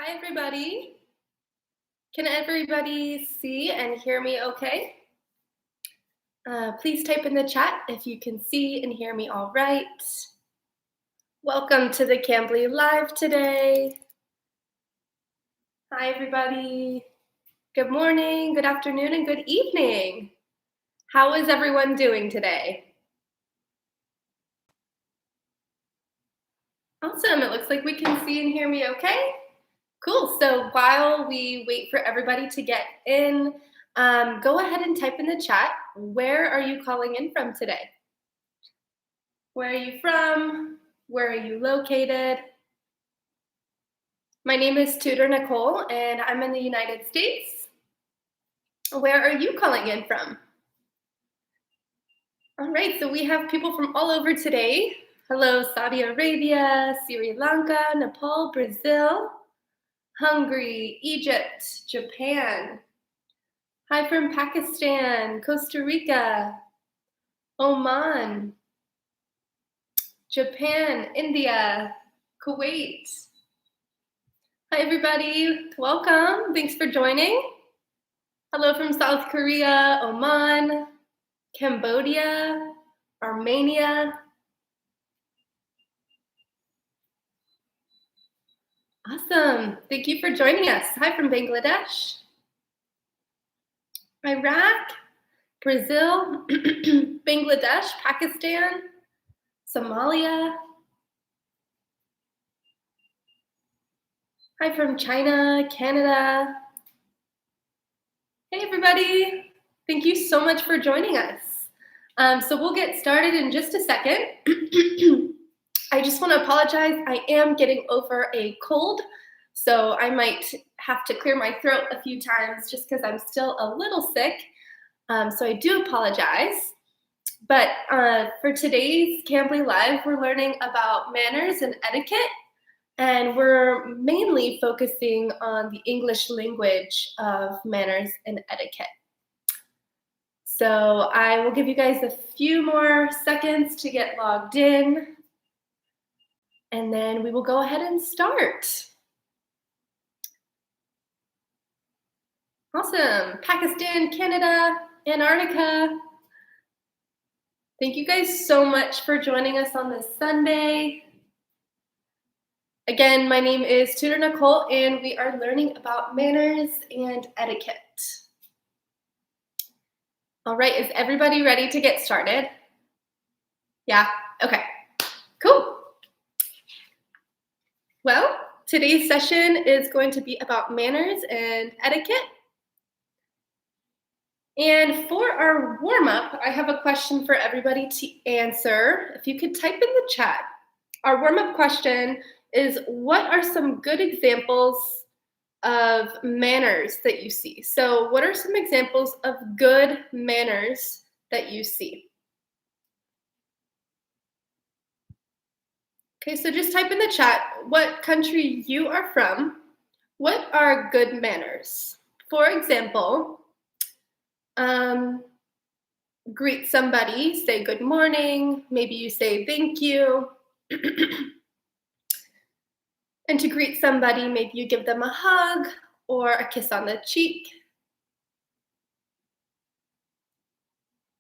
Hi, everybody. Can everybody see and hear me okay? Please type in the chat if you can see and hear me all right. Welcome to the Cambly Live today. Hi, everybody. Good morning, good afternoon, and good evening. How is everyone doing today? Awesome. It looks like we can see and hear me okay. Cool. So while we wait for everybody to get in, go ahead and type in the chat. Where are you calling in from today? Where are you from? Where are you located? My name is Tutor Nicole, and I'm in the United States. Where are you calling in from? All right, so we have people from all over today. Hello, Saudi Arabia, Sri Lanka, Nepal, Brazil, Hungary, Egypt, Japan. Hi from Pakistan, Costa Rica, Oman, Japan, India, Kuwait. Hi, everybody. Welcome. Thanks for joining. Hello from South Korea, Oman, Cambodia, Armenia. Awesome. Thank you for joining us. Hi from Bangladesh, Iraq, Brazil, Bangladesh, Pakistan, Somalia. Hi from China, Canada. Hey, everybody. Thank you so much for joining us. So we'll get started in just a second. I just want to apologize. I am getting over a cold, so I might have to clear my throat a few times just because I'm still a little sick. So I do apologize. But for today's Cambly Live, we're learning about manners and etiquette. And we're mainly focusing on the English language of manners and etiquette. So I will give you guys a few more seconds to get logged in, and then we will go ahead and start. Awesome. Pakistan, Canada, Antarctica. Thank you guys so much for joining us on this Sunday. Again, my name is Tutor Nicole, and we are learning about manners and etiquette. All right, is everybody ready to get started? Yeah? Okay, cool. Well, today's session is going to be about manners and etiquette. And for our warm-up, I have a question for everybody to answer. If you could type in the chat. Our warm-up question is, what are some good examples of manners that you see? So what are some examples of good manners that you see? Okay, so just type in the chat what country you are from. What are good manners? For example, greet somebody, say good morning, maybe you say thank you. And to greet somebody, maybe you give them a hug or a kiss on the cheek.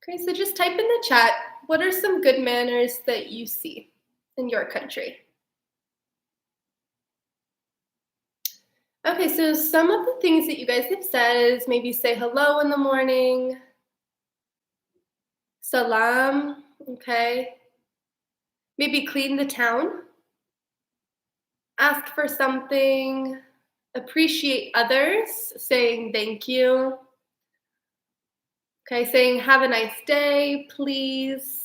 Okay, so just type in the chat, what are some good manners that you see in your country? Okay, so some of the things that you guys have said is maybe say hello in the morning, salam, okay. Maybe clean the town, ask for something, appreciate others, saying thank you. Okay, saying have a nice day, please.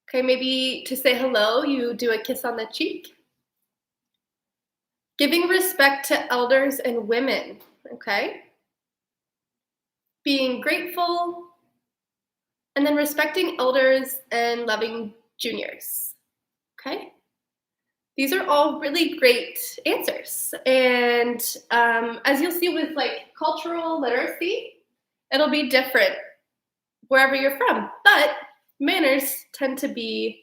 Okay, maybe to say hello, you do a kiss on the cheek. Giving respect to elders and women, okay? Being grateful, and then respecting elders and loving juniors, okay? These are all really great answers. And as you'll see with like cultural literacy, it'll be different wherever you're from, but manners tend to be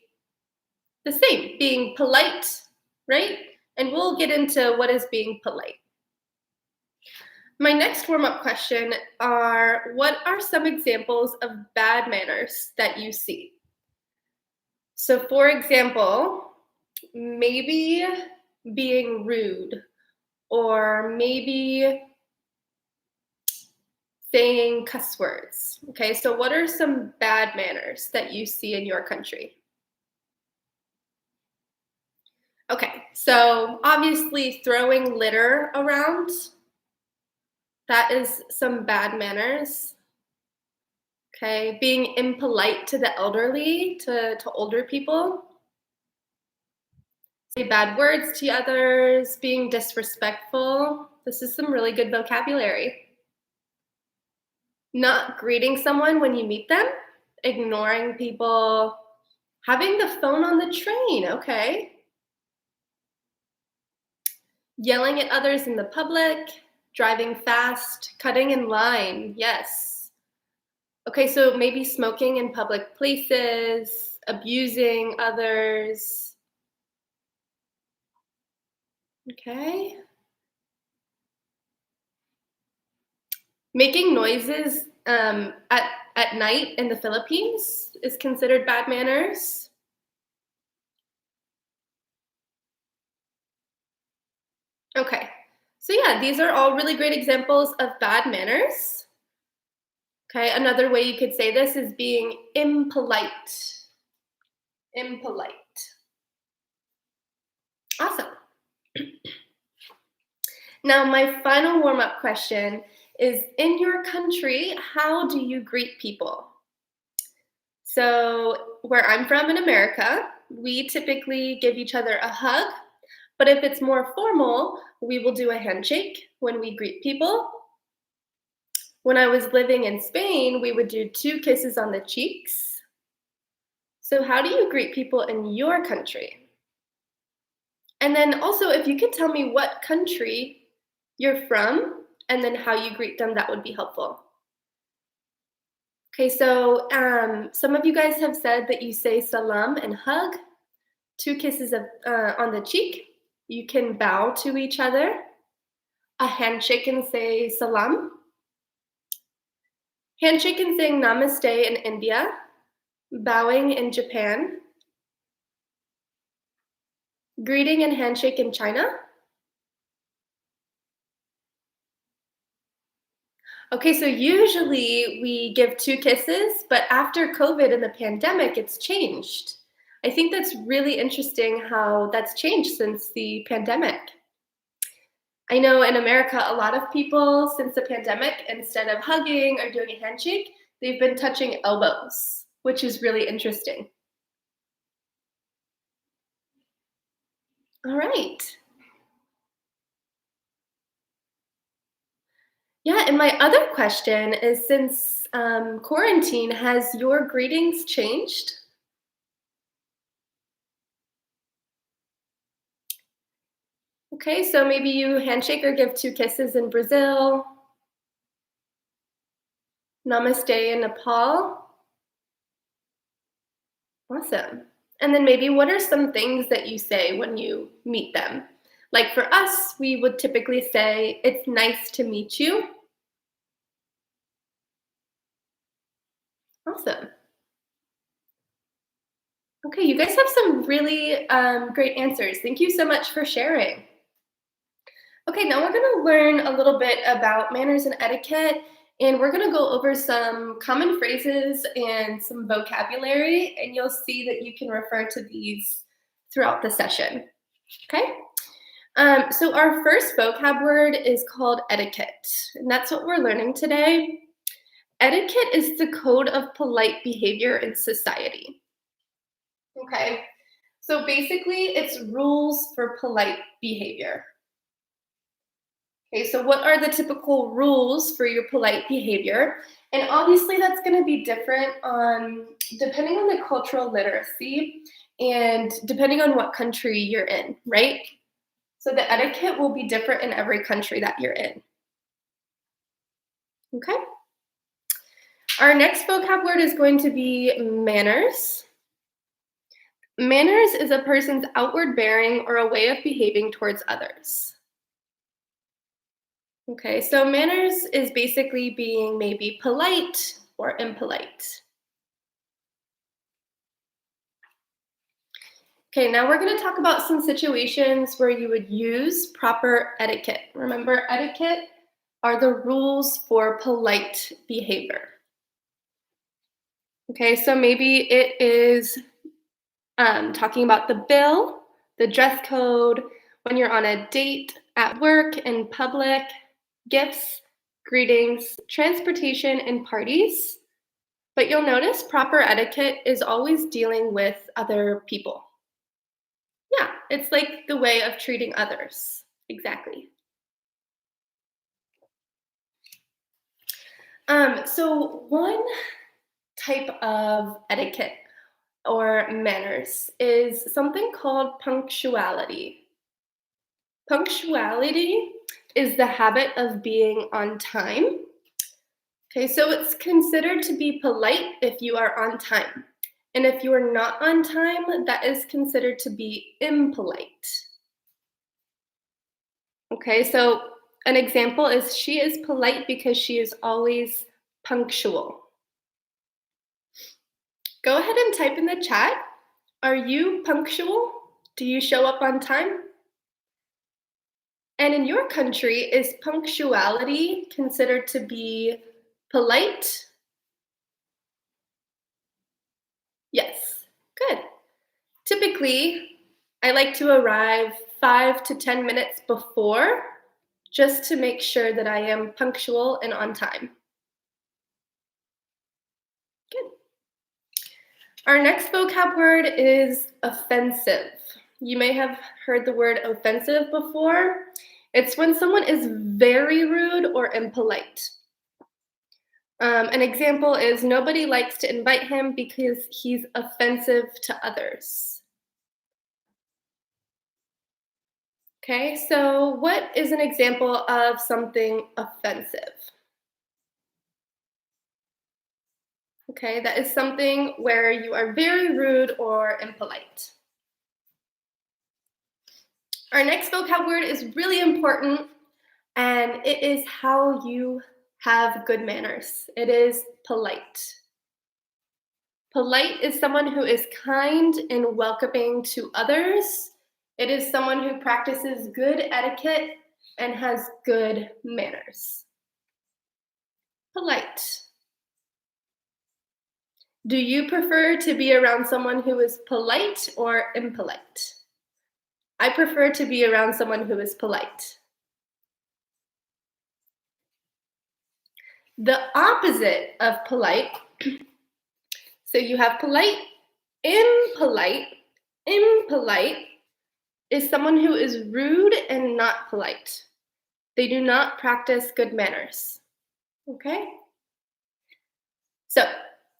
the same, being polite, right? and we'll get into what is being polite. My next warm-up question are, what are some examples of bad manners that you see? So for example, maybe being rude, or maybe saying cuss words. Okay, so what are some bad manners that you see in your country? Okay, so obviously throwing litter around, that is some bad manners. Okay, being impolite to the elderly, to older people, say bad words to others, being disrespectful. This is some really good vocabulary. Not greeting someone when you meet them, ignoring people, having the phone on the train, okay. Yelling at others in the public, driving fast, cutting in line, yes. Okay, so maybe smoking in public places, abusing others. Okay. Making noises at night in the Philippines is considered bad manners. Okay, so yeah, these are all really great examples of bad manners. Okay, another way you could say this is being impolite. Impolite. Awesome. Now, my final warm-up question is, in your country, how do you greet people? So where I'm from in America, we typically give each other a hug, but if it's more formal, we will do a handshake when we greet people. When I was living in Spain, we would do 2 kisses on the cheeks. So how do you greet people in your country? And then also, if you could tell me what country you're from and then how you greet them, that would be helpful. Okay, so some of you guys have said that you say salam and hug, 2 kisses on the cheek. You can bow to each other, a handshake and say salam, handshake and saying namaste in India, bowing in Japan, greeting and handshake in China. Okay, so usually we give 2 kisses, but after COVID and the pandemic, it's changed. I think that's really interesting how that's changed since the pandemic. I know in America, a lot of people since the pandemic, instead of hugging or doing a handshake, they've been touching elbows, which is really interesting. All right. Yeah, and my other question is, since quarantine, has your greetings changed? Okay, so maybe you handshake or give 2 kisses in Brazil, namaste in Nepal. Awesome. And then maybe what are some things that you say when you meet them? Like for us, we would typically say, it's nice to meet you. Awesome. Okay, you guys have some really great answers. Thank you so much for sharing. Okay, now we're gonna learn a little bit about manners and etiquette, and we're gonna go over some common phrases and some vocabulary, and you'll see that you can refer to these throughout the session, okay? So our first vocab word is called etiquette, and that's what we're learning today. Etiquette is the code of polite behavior in society, okay? So basically, it's rules for polite behavior. Okay, so what are the typical rules for your polite behavior? And obviously that's gonna be different depending on the cultural literacy and depending on what country you're in, right? So the etiquette will be different in every country that you're in. Okay? Our next vocab word is going to be manners. Manners is a person's outward bearing or a way of behaving towards others. Okay, so manners is basically being maybe polite or impolite. Okay, now we're going to talk about some situations where you would use proper etiquette. Remember, etiquette are the rules for polite behavior. Okay, so maybe it is talking about the bill, the dress code, when you're on a date, at work, in public, gifts, greetings, transportation, and parties. But you'll notice proper etiquette is always dealing with other people. Yeah, it's like the way of treating others. Exactly. So one type of etiquette or manners is something called punctuality. Punctuality is the habit of being on time. Okay, so it's considered to be polite if you are on time. And if you are not on time, that is considered to be impolite. Okay, so an example is she is polite because she is always punctual. Go ahead and type in the chat. Are you punctual? Do you show up on time? And in your country, is punctuality considered to be polite? Yes, good. Typically, I like to arrive 5 to 10 minutes before just to make sure that I am punctual and on time. Good. Our next vocab word is offensive. You may have heard the word offensive before. It's when someone is very rude or impolite. An example is nobody likes to invite him because he's offensive to others. Okay, so what is an example of something offensive? Okay, that is something where you are very rude or impolite. Our next vocab word is really important, and it is how you have good manners. It is polite. Polite is someone who is kind and welcoming to others. It is someone who practices good etiquette and has good manners. Polite. Do you prefer to be around someone who is polite or impolite? I prefer to be around someone who is polite. The opposite of polite, so you have polite, impolite. Impolite is someone who is rude and not polite. They do not practice good manners. Okay? So,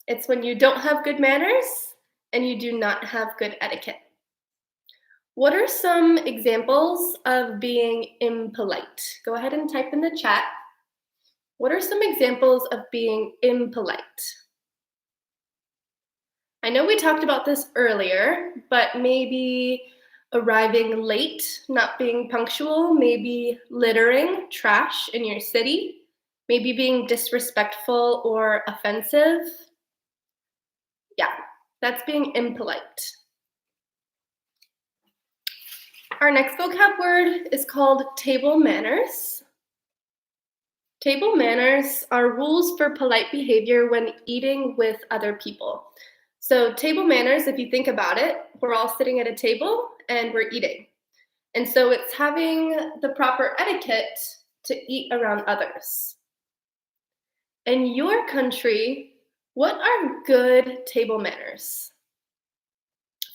it's when you don't have good manners and you do not have good etiquette. What are some examples of being impolite? Go ahead and type in the chat. What are some examples of being impolite? I know we talked about this earlier, but maybe arriving late, not being punctual, maybe littering trash in your city, maybe being disrespectful or offensive. Yeah, that's being impolite. Our next vocab word is called table manners. Table manners are rules for polite behavior when eating with other people. So table manners, if you think about it, we're all sitting at a table and we're eating. And so it's having the proper etiquette to eat around others. In your country, what are good table manners?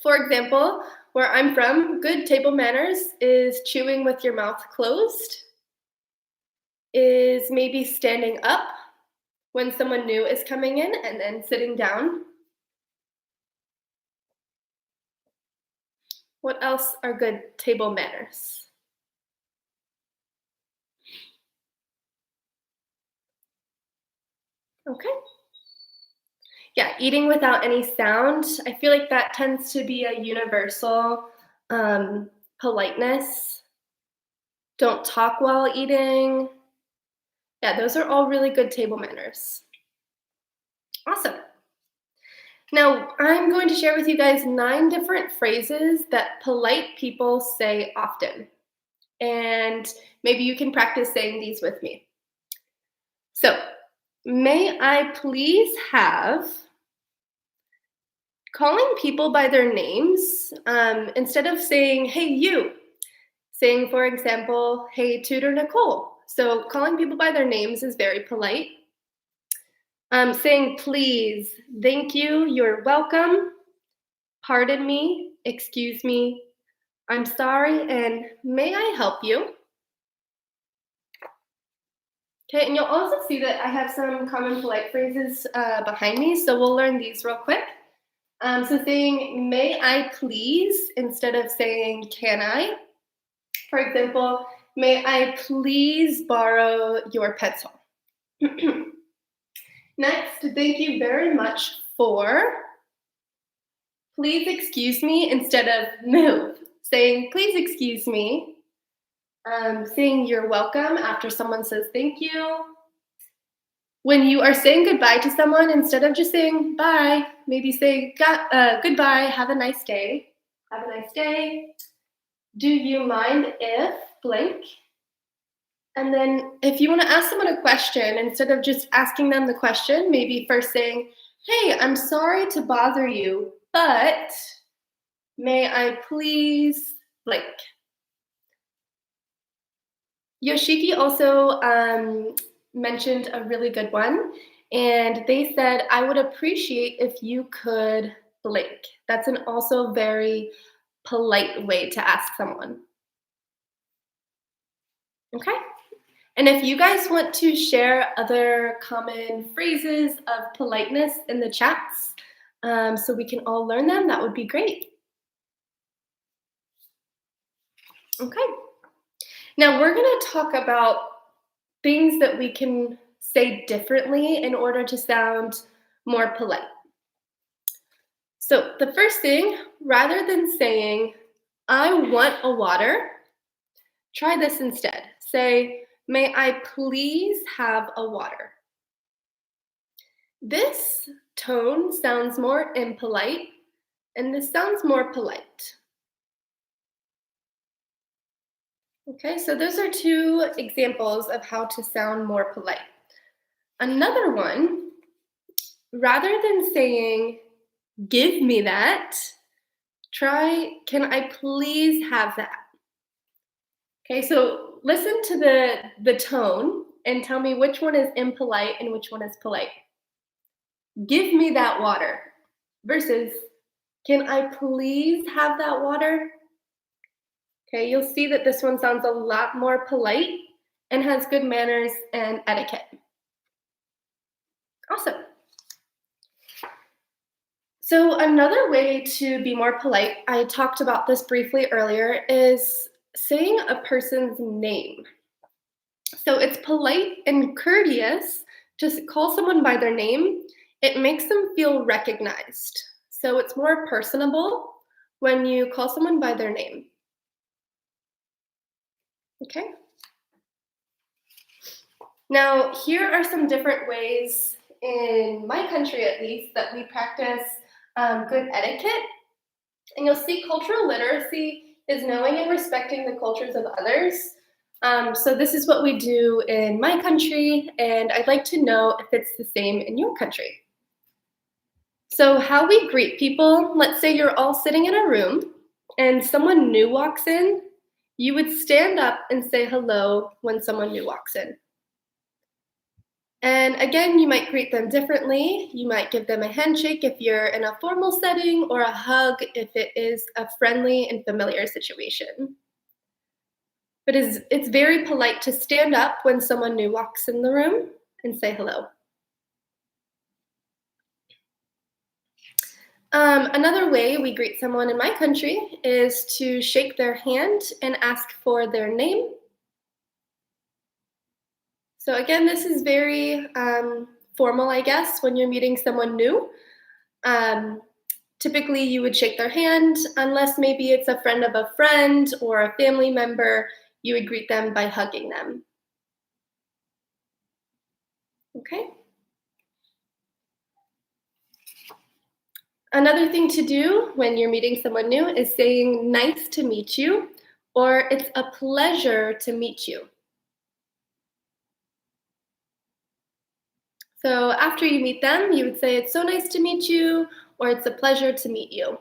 For example, where I'm from, good table manners is chewing with your mouth closed, is maybe standing up when someone new is coming in and then sitting down. What else are good table manners? Okay. Yeah, eating without any sound. I feel like that tends to be a universal politeness. Don't talk while eating. Yeah, those are all really good table manners. Awesome. Now, I'm going to share with you guys 9 different phrases that polite people say often. And maybe you can practice saying these with me. So, may I please have, calling people by their names instead of saying, hey, you, saying, for example, hey, Tutor Nicole. So, calling people by their names is very polite. Saying please, thank you, you're welcome, pardon me, excuse me, I'm sorry, and may I help you? Okay, and you'll also see that I have some common polite phrases behind me, so we'll learn these real quick. So saying may I please instead of saying can I. For example, may I please borrow your pencil? Next, thank you very much for. Please excuse me instead of move. Saying please excuse me. Saying you're welcome after someone says thank you. When you are saying goodbye to someone, instead of just saying bye, maybe say goodbye, have a nice day. Have a nice day. Do you mind if blank? And then if you want to ask someone a question, instead of just asking them the question, maybe first saying, hey, I'm sorry to bother you, but may I please blank? Yoshiki also mentioned a really good one, and they said, I would appreciate if you could blank. That's an also very polite way to ask someone. Okay? And if you guys want to share other common phrases of politeness in the chats so we can all learn them, that would be great. Okay. Now we're going to talk about things that we can say differently in order to sound more polite. So the first thing, rather than saying, I want a water, try this instead. Say, may I please have a water? This tone sounds more impolite, and this sounds more polite. Okay, so those are 2 examples of how to sound more polite. Another one, rather than saying, give me that, try, can I please have that? Okay, so listen to the tone and tell me which one is impolite and which one is polite. Give me that water versus, can I please have that water? Okay, you'll see that this one sounds a lot more polite and has good manners and etiquette. Awesome. So another way to be more polite, I talked about this briefly earlier, is saying a person's name. So it's polite and courteous to call someone by their name. It makes them feel recognized. So it's more personable when you call someone by their name. Okay? Now, here are some different ways, in my country at least, that we practice good etiquette. And you'll see cultural literacy is knowing and respecting the cultures of others. So this is what we do in my country, and I'd like to know if it's the same in your country. So how we greet people, let's say you're all sitting in a room and someone new walks in, you would stand up and say hello when someone new walks in. And again, you might greet them differently. You might give them a handshake if you're in a formal setting, or a hug if it is a friendly and familiar situation. But it's very polite to stand up when someone new walks in the room and say hello. Another way we greet someone in my country is to shake their hand and ask for their name. So again, this is very formal, I guess, when you're meeting someone new. Um, Typically, you would shake their hand, unless maybe it's a friend of a friend or a family member. You would greet them by hugging them. Okay? Another thing to do when you're meeting someone new is saying nice to meet you, or it's a pleasure to meet you. So after you meet them, you would say it's so nice to meet you, or it's a pleasure to meet you.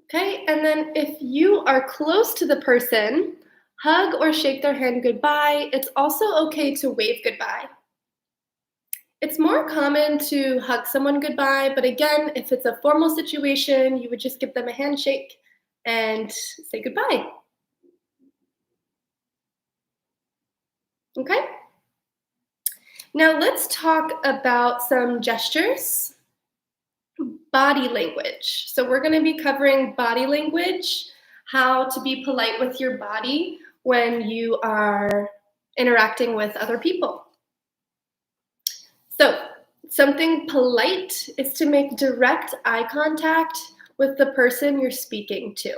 Okay, and then if you are close to the person, hug or shake their hand goodbye. It's also okay to wave goodbye. It's more common to hug someone goodbye, but again, if it's a formal situation, you would just give them a handshake and say goodbye. Okay? Now let's talk about some gestures, body language. So we're going to be covering body language, how to be polite with your body when you are interacting with other people. So, something polite is to make direct eye contact with the person you're speaking to.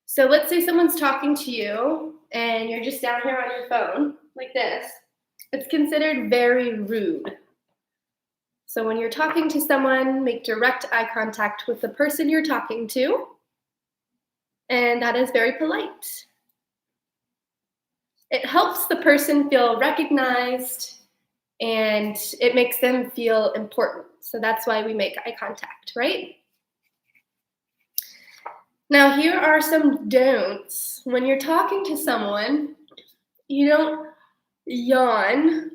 So, let's say someone's talking to you and you're just down here on your phone, like this. It's considered very rude. So, when you're talking to someone, make direct eye contact with the person you're talking to, and that is very polite. It helps the person feel recognized and it makes them feel important. So that's why we make eye contact, right? Now, here are some don'ts. When you're talking to someone, you don't yawn.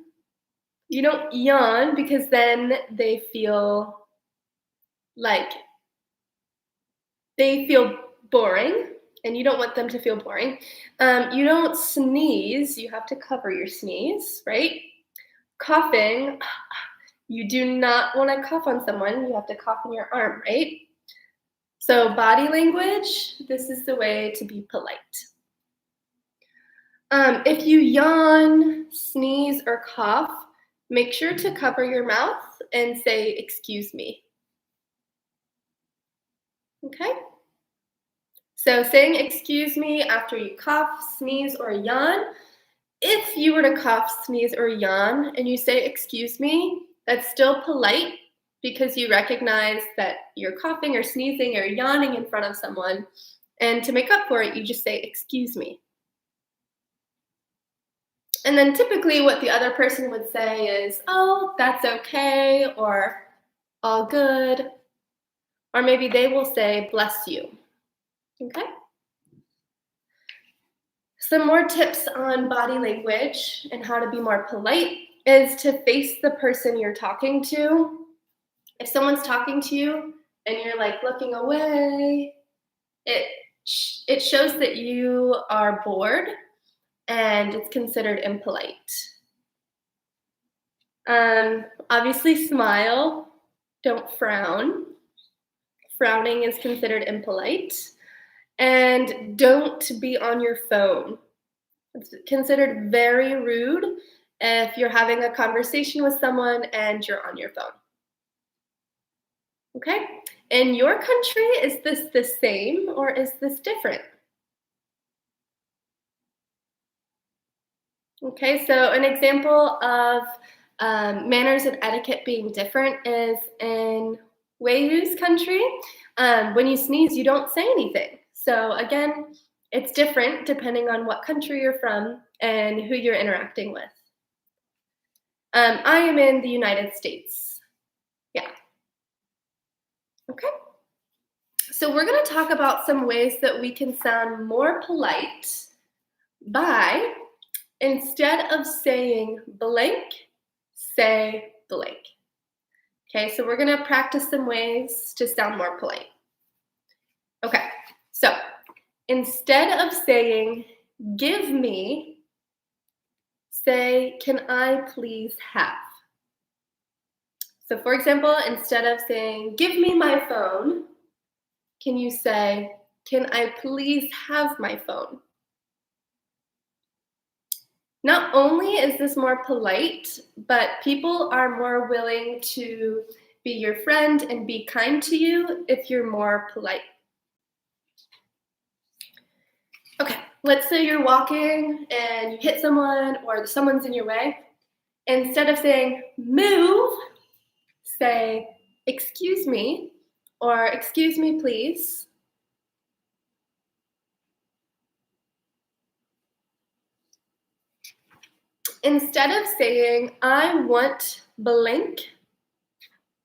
You don't yawn because then they feel like they feel boring, and you don't want them to feel boring. You don't sneeze. You have to cover your sneeze, right? Coughing, you do not want to cough on someone. You have to cough in your arm, right? So body language, this is the way to be polite. If you yawn, sneeze, or cough, make sure to cover your mouth and say, excuse me. Okay? So saying excuse me after you cough, sneeze, or yawn, if you were to cough, sneeze, or yawn and you say excuse me, that's still polite because you recognize that you're coughing or sneezing or yawning in front of someone. And to make up for it, you just say excuse me. And then typically what the other person would say is, oh, that's okay, or all good. Or maybe they will say, bless you. Okay? Some more tips on body language and how to be more polite is to face the person you're talking to. If someone's talking to you and you're like looking away, it shows that you are bored and it's considered impolite. Obviously, smile. Don't frown. Frowning is considered impolite. And don't be on your phone. It's considered very rude if you're having a conversation with someone and you're on your phone. Okay? In your country, is this the same or is this different? Okay, so an example of manners and etiquette being different is in Wayu's country. When you sneeze, you don't say anything. So again, it's different depending on what country you're from and who you're interacting with. I am in the United States. Yeah. Okay. So we're going to talk about some ways that we can sound more polite by, instead of saying blank, say blank. Okay, so we're going to practice some ways to sound more polite. Okay, so instead of saying give me, say can I please have. So for example, instead of saying give me my phone, can you say can I please have my phone? Not only is this more polite, but people are more willing to be your friend and be kind to you if you're more polite. Okay, let's say you're walking and you hit someone or someone's in your way. Instead of saying, move, say, excuse me, or excuse me, please. Instead of saying, I want blank,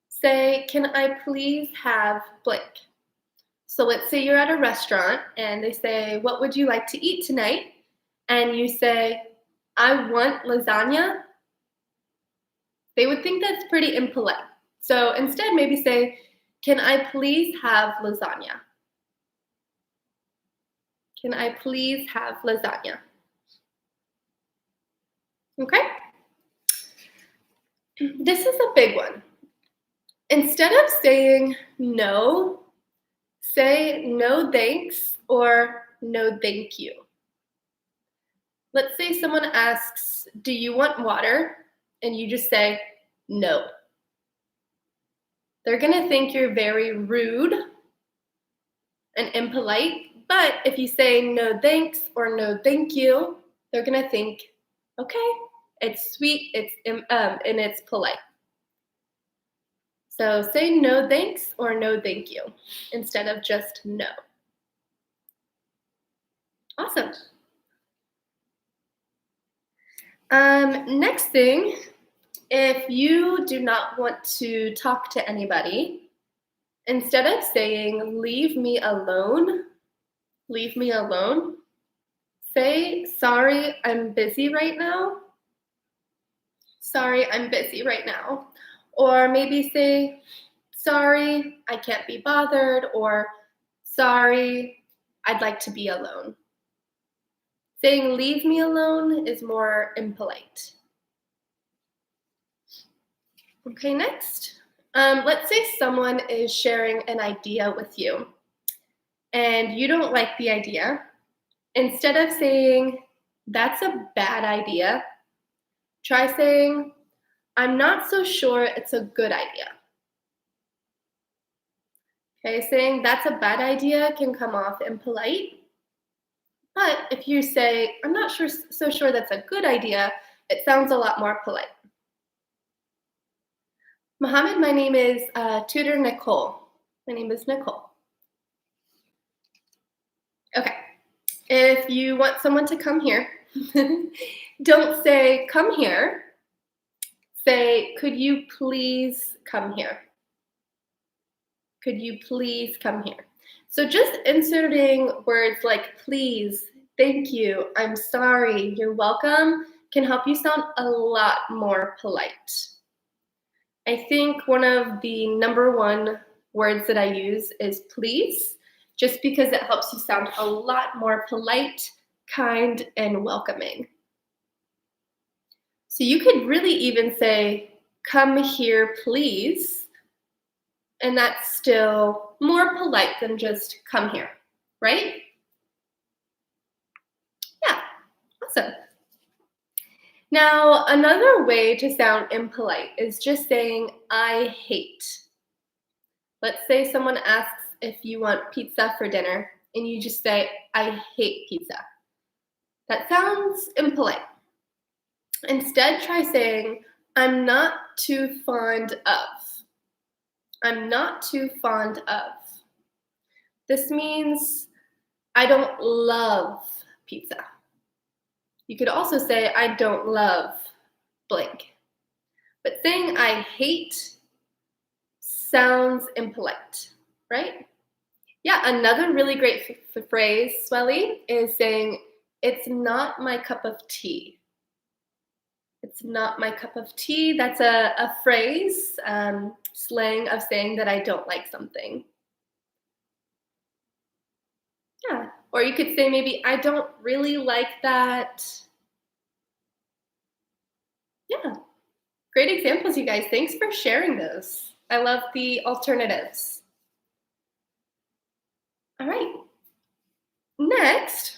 say, can I please have blank? So let's say you're at a restaurant and they say, what would you like to eat tonight? And you say, I want lasagna. They would think that's pretty impolite. So instead, maybe say, can I please have lasagna? Can I please have lasagna? Okay? This is a big one. Instead of saying no, say no thanks or no thank you. Let's say someone asks, do you want water? And you just say no. They're going to think you're very rude and impolite, but if you say no thanks or no thank you, they're going to think, okay, it's sweet, and it's polite. So say no thanks or no thank you instead of just no. Awesome. Next thing, if you do not want to talk to anybody, instead of saying leave me alone, say sorry, I'm busy right now. Sorry, I'm busy right now. Or maybe say, sorry, I can't be bothered, or sorry, I'd like to be alone. Saying leave me alone is more impolite. Okay, next. Let's say someone is sharing an idea with you and you don't like the idea. Instead of saying, that's a bad idea, try saying, I'm not so sure it's a good idea. Okay, saying that's a bad idea can come off impolite. But if you say, I'm not so sure that's a good idea, it sounds a lot more polite. Mohammed, my name is Tutor Nicole. My name is Nicole. Okay, if you want someone to come here, don't say, come here. Say, could you please come here? Could you please come here? So just inserting words like please, thank you, I'm sorry, you're welcome can help you sound a lot more polite. I think one of the number one words that I use is please, just because it helps you sound a lot more polite, kind, and welcoming. So you could really even say, come here, please, and that's still more polite than just come here, right? Yeah, awesome. Now, another way to sound impolite is just saying, I hate. Let's say someone asks if you want pizza for dinner, and you just say, I hate pizza. That sounds impolite. Instead, try saying, I'm not too fond of. I'm not too fond of. This means I don't love pizza. You could also say I don't love blank. But saying I hate sounds impolite, right? Yeah, another really great phrase, Swelly, is saying it's not my cup of tea. It's not my cup of tea. That's a phrase, slang of saying that I don't like something. Yeah, or you could say maybe I don't really like that. Yeah, great examples, you guys. Thanks for sharing those. I love the alternatives. All right. Next,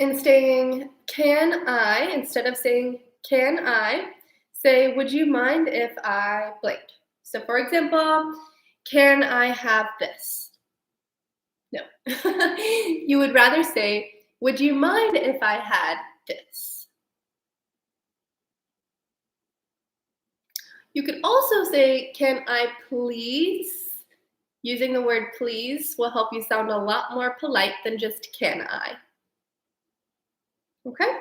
in saying, can I, instead of saying can I, say, would you mind if I blank? So for example, can I have this? No. You would rather say, would you mind if I had this? You could also say, can I please? Using the word please will help you sound a lot more polite than just can I. Okay?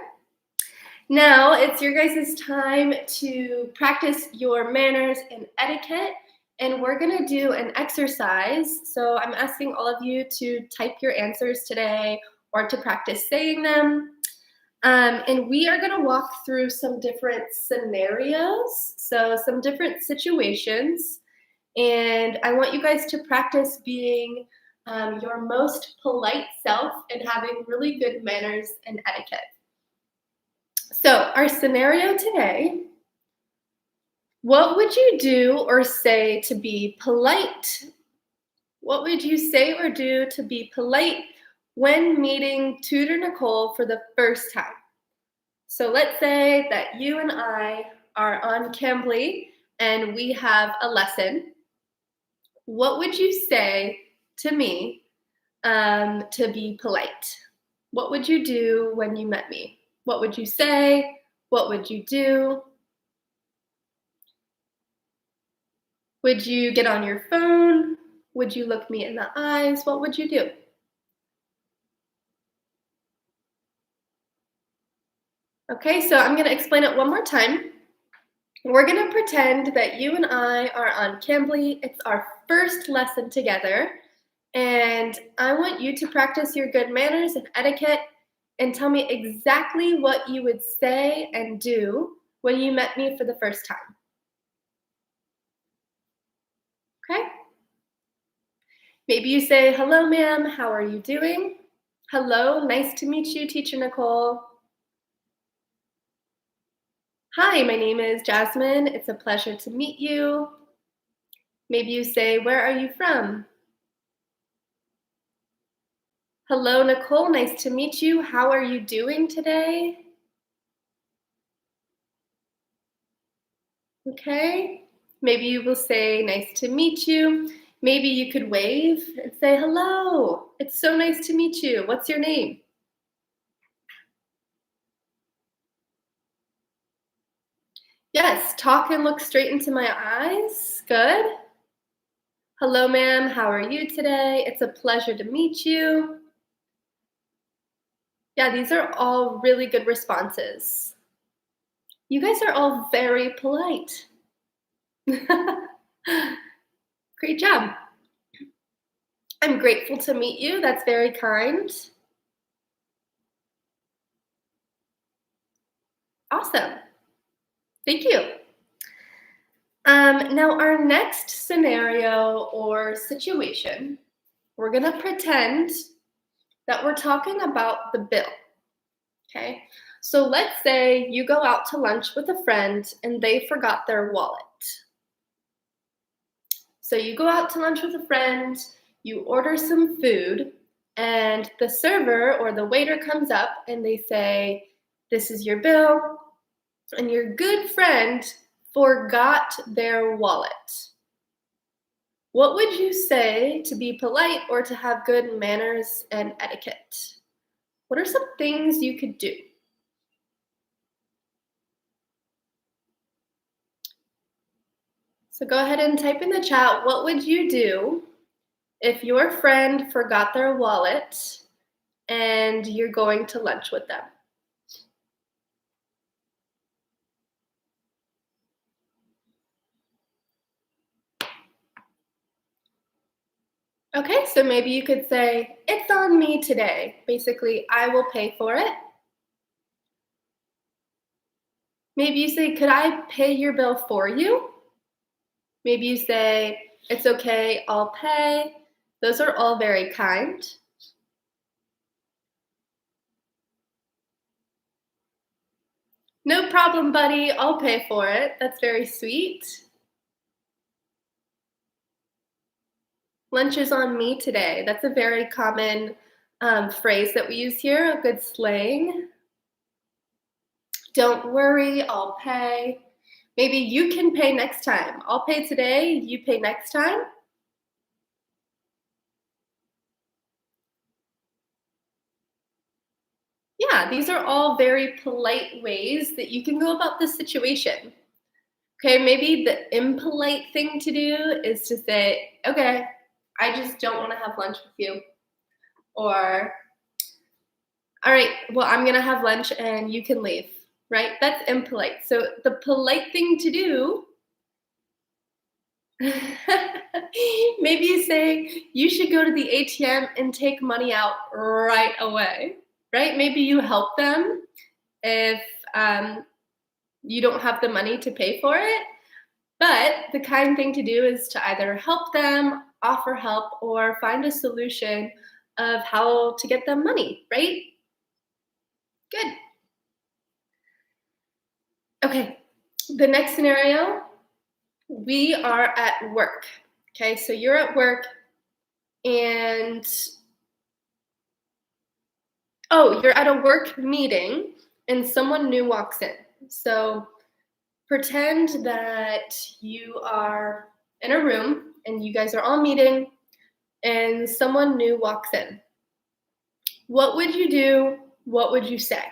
Now it's your guys' time to practice your manners and etiquette, and we're gonna do an exercise. So I'm asking all of you to type your answers today or to practice saying them. And we are gonna walk through some different scenarios, so some different situations, and I want you guys to practice being your most polite self and having really good manners and etiquette. So, our scenario today, what would you do or say to be polite? What would you say or do to be polite when meeting Tutor Nicole for the first time? So, let's say that you and I are on Cambly and we have a lesson. What would you say to me to be polite? What would you do when you met me? What would you say? What would you do? Would you get on your phone? Would you look me in the eyes? What would you do? Okay, so I'm going to explain it one more time. We're going to pretend that you and I are on Cambly. It's our first lesson together. And I want you to practice your good manners and etiquette and tell me exactly what you would say and do when you met me for the first time. Okay? Maybe you say, hello, ma'am, how are you doing? Hello, nice to meet you, Teacher Nicole. Hi, my name is Jasmine. It's a pleasure to meet you. Maybe you say, where are you from? Hello, Nicole, nice to meet you. How are you doing today? Okay, maybe you will say, nice to meet you. Maybe you could wave and say, hello, it's so nice to meet you. What's your name? Yes, talk and look straight into my eyes. Good. Hello, ma'am, how are you today? It's a pleasure to meet you. Yeah, these are all really good responses. You guys are all very polite. Great job. I'm grateful to meet you. That's very kind. Awesome. Thank you. Now, our next scenario or situation, we're going to pretend that we're talking about the bill. Okay, so let's say you go out to lunch with a friend and they forgot their wallet. So you go out to lunch with a friend, you order some food, and the server or the waiter comes up and they say, this is your bill, and your good friend forgot their wallet. What would you say to be polite or to have good manners and etiquette? What are some things you could do? So go ahead and type in the chat, what would you do if your friend forgot their wallet and you're going to lunch with them? Okay, so maybe you could say, it's on me today. Basically, I will pay for it. Maybe you say, could I pay your bill for you? Maybe you say, it's okay, I'll pay. Those are all very kind. No problem, buddy, I'll pay for it. That's very sweet. Lunch is on me today. That's a very common phrase that we use here, a good slang. Don't worry, I'll pay. Maybe you can pay next time. I'll pay today, you pay next time. Yeah, these are all very polite ways that you can go about this situation. Okay, maybe the impolite thing to do is to say, okay, I just don't want to have lunch with you. Or, all right, well, I'm going to have lunch and you can leave, right? That's impolite. So the polite thing to do, maybe you say, you should go to the ATM and take money out right away, right? Maybe you help them if you don't have the money to pay for it. But the kind thing to do is to either help them, offer help, or find a solution of how to get them money, right? Good. Okay, the next scenario, we are at work. Okay, so you're at work and, oh, you're at a work meeting and someone new walks in. So pretend that you are in a room and you guys are all meeting and someone new walks in. What would you do? What would you say?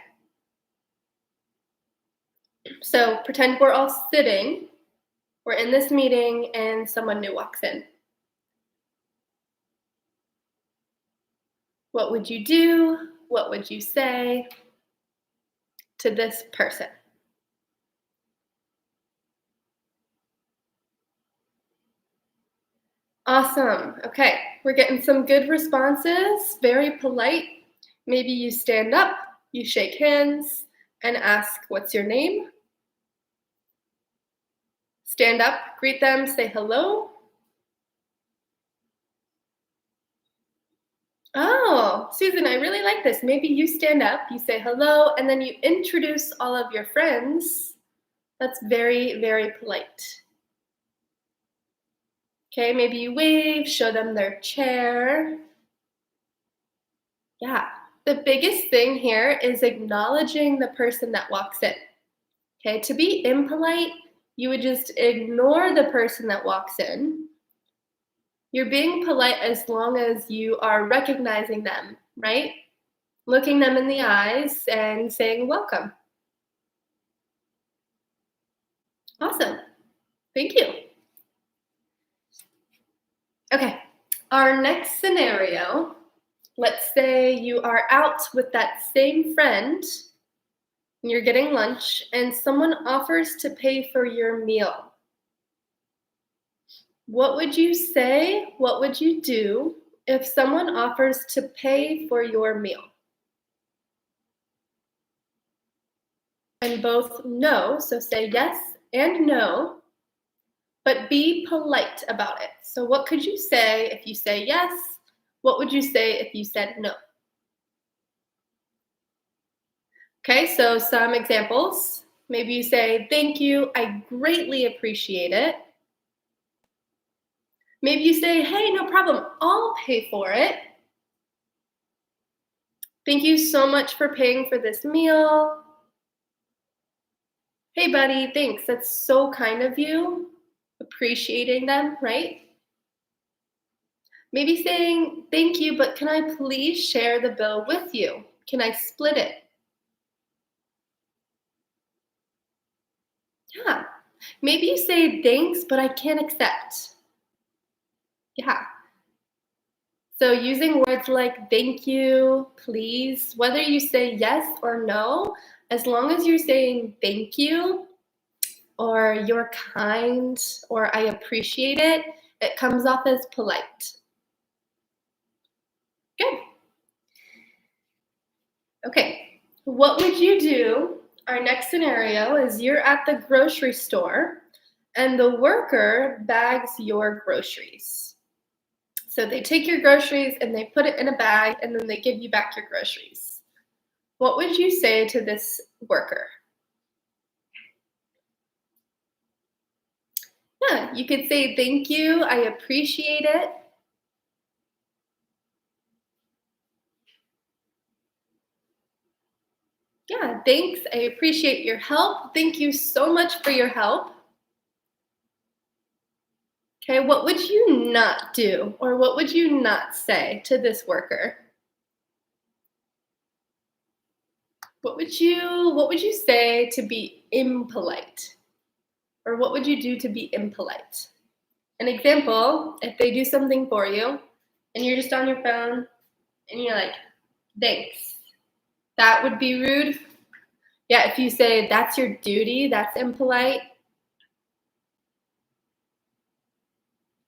So pretend we're all sitting, we're in this meeting, and someone new walks in. What would you do? What would you say to this person? Awesome. Okay, we're getting some good responses, very polite. Maybe you stand up, you shake hands, and ask, what's your name? Stand up, greet them, say hello. Oh, Susan, I really like this. Maybe you stand up, you say hello, and then you introduce all of your friends. That's very, very polite. Okay, maybe you wave, show them their chair. Yeah, the biggest thing here is acknowledging the person that walks in. Okay, to be impolite, you would just ignore the person that walks in. You're being polite as long as you are recognizing them, right? Looking them in the eyes and saying welcome. Awesome. Thank you. Okay, our next scenario, let's say you are out with that same friend, you're getting lunch, and someone offers to pay for your meal. What would you say? What would you do if someone offers to pay for your meal? And both no, so say yes and no, but be polite about it. So what could you say if you say yes? What would you say if you said no? Okay, so some examples. Maybe you say, thank you, I greatly appreciate it. Maybe you say, hey, no problem, I'll pay for it. Thank you so much for paying for this meal. Hey, buddy, thanks, that's so kind of you. Appreciating them, right? Maybe saying, thank you, but can I please share the bill with you? Can I split it? Yeah. Maybe you say, thanks, but I can't accept. Yeah. So using words like thank you, please, whether you say yes or no, as long as you're saying thank you or you're kind or I appreciate it, it comes off as polite. Good. Okay, what would you do? Our next scenario is you're at the grocery store and the worker bags your groceries. So they take your groceries and they put it in a bag and then they give you back your groceries. What would you say to this worker? Yeah, you could say thank you, I appreciate it. Yeah, thanks. I appreciate your help. Thank you so much for your help. Okay, what would you not do or what would you not say to this worker? What would you say to be impolite? Or what would you do to be impolite? An example, if they do something for you and you're just on your phone and you're like, thanks. That would be rude. Yeah, if you say that's your duty, that's impolite.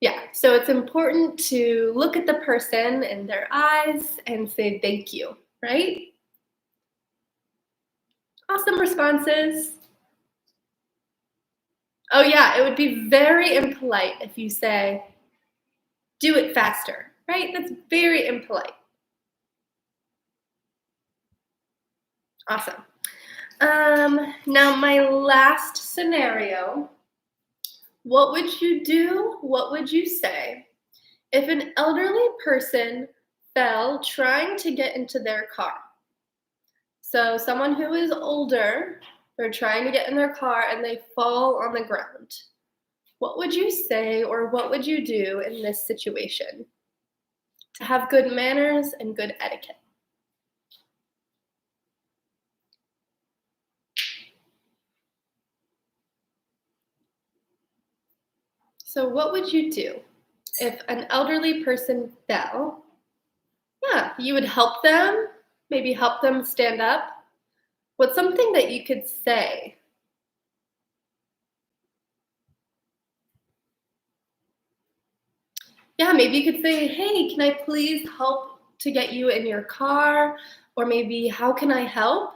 Yeah, so it's important to look at the person in their eyes and say thank you, right? Awesome responses. Oh, yeah, it would be very impolite if you say, do it faster, right? That's very impolite. Awesome. Now, my last scenario, what would you do? What would you say if an elderly person fell trying to get into their car? So someone who is older, they're trying to get in their car and they fall on the ground. What would you say or what would you do in this situation to have good manners and good etiquette? So what would you do if an elderly person fell? Yeah, you would help them, maybe help them stand up. What's something that you could say? Yeah, maybe you could say, hey, can I please help to get you in your car? Or maybe, how can I help?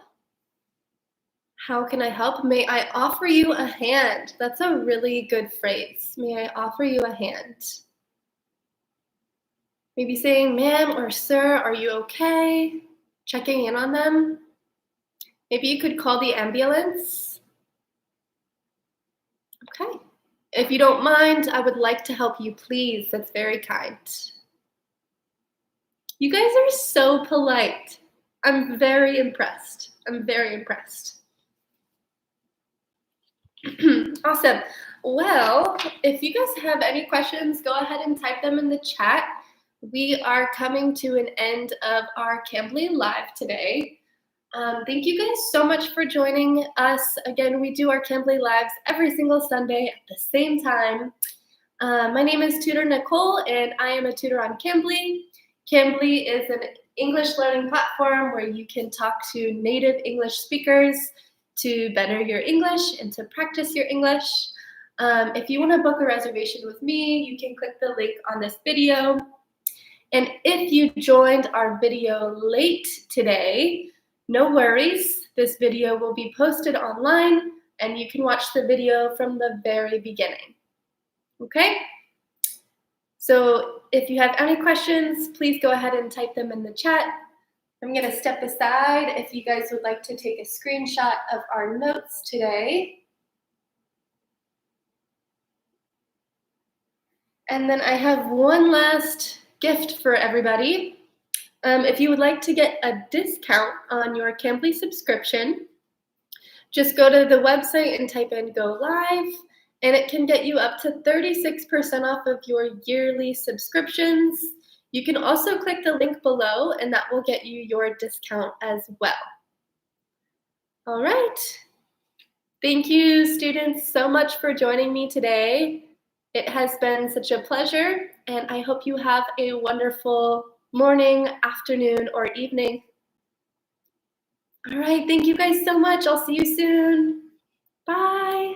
How can I help? May I offer you a hand? That's a really good phrase. May I offer you a hand? Maybe saying, ma'am or sir, are you okay? Checking in on them. Maybe you could call the ambulance. Okay. If you don't mind, I would like to help you, please. That's very kind. You guys are so polite. I'm very impressed. I'm very impressed. Awesome. Well, if you guys have any questions, go ahead and type them in the chat. We are coming to an end of our Cambly Live today. Thank you guys so much for joining us. Again, we do our Cambly Lives every single Sunday at the same time. My name is Tutor Nicole, and I am a tutor on Cambly. Cambly is an English learning platform where you can talk to native English speakers to better your English and to practice your English. If you want to book a reservation with me, you can click the link on this video. And if you joined our video late today, no worries. This video will be posted online and you can watch the video from the very beginning. Okay? So if you have any questions, please go ahead and type them in the chat. I'm going to step aside if you guys would like to take a screenshot of our notes today. And then I have one last gift for everybody. If you would like to get a discount on your Cambly subscription, just go to the website and type in Go Live, and it can get you up to 36% off of your yearly subscriptions. You can also click the link below, and that will get you your discount as well. All right. Thank you, students, so much for joining me today. It has been such a pleasure, and I hope you have a wonderful morning, afternoon, or evening. All right, thank you guys so much. I'll see you soon. Bye.